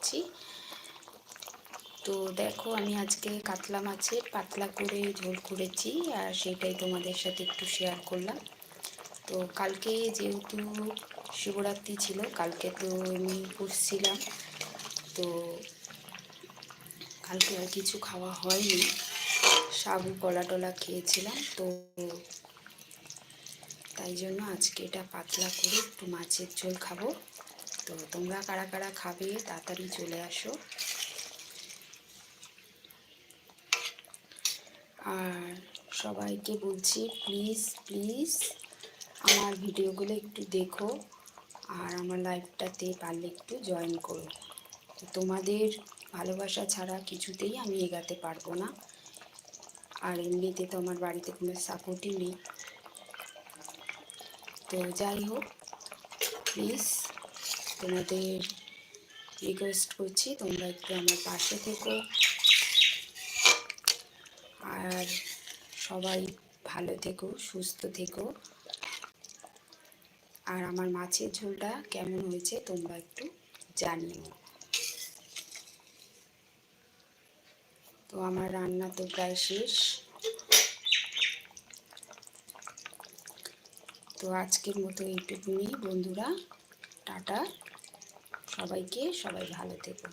করছি। তো দেখো আমি আজকে কাতলা মাছের পাতলা করে ঝোল করেছি, আর সেটাই তোমাদের সাথে একটু শেয়ার করলাম। তো কালকে যেহেতু শিবরাত্রি ছিল, কালকে তো আমি উপোস, তো কালকে আর কিছু খাওয়া হয়নি, সাবু কলা টলা খেয়েছিলাম। তো তাই জন্য আজকে এটা পাতলা করে একটু মাছের ঝোল খাবো। তো তোমরা কারা কারা খাবে তাড়াতাড়ি চলে আসো। আর সবাইকে বলছি প্লিজ প্লিজ আমার ভিডিওগুলো একটু দেখো, আর আমার লাইভটাতে পারলে একটু জয়েন করো। তোমাদের ভালোবাসা ছাড়া কিছুতেই আমি এগাতে পারবো না, আর এমনিতে তো আমার বাড়িতে কোনো সাপোর্টই নেই। তো যাই হোক, প্লিজ তোমাদের রিকোয়েস্ট করছি তোমরা একটু আমার পাশে থেকো, আর সবাই ভালো থেকো, সুস্থ থেকো। আর আমার মাছের ঝোলটা কেমন হয়েছে তোমরা একটু জানিও। তো আমার রান্না তো প্রায় শেষ। তো আজকের মতো এইটুকুনি বন্ধুরা, টাটা সবাইকে, সবাই ভালো থেকো।